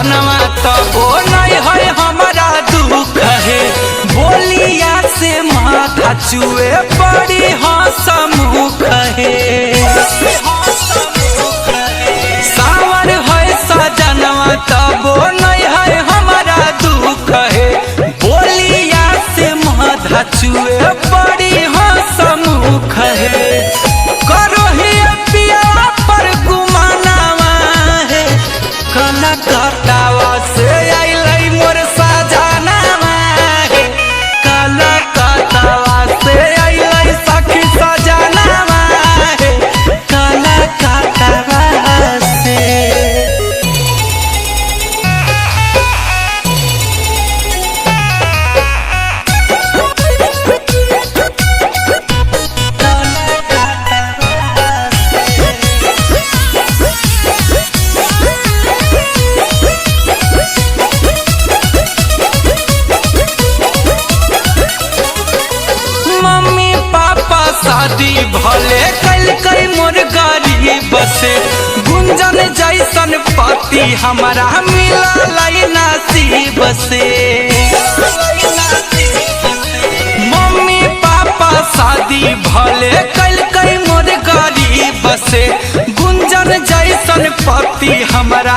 सजनवा तबो नहीं है हमारा दुख है। बोलिया से माथा चुए बड़ी हंसमुख है। सावर है सजनवा तबो नहीं है हमारा दुख है। बोलिया से माथा चुए बड़ी हंसमुख है। कलकत्तावा से आइलै मोर सजनवा हे। कलकत्तावा से आइलै सखी सजनवा हे। कलकत्तावा से शादी भले कल मोर गरीब से। गुंजन जैसन पति हमारा मिलल नसीब से। मम्मी पापा शादी भले कल मोर गरीब से। गुंजन जैसन पति हमारा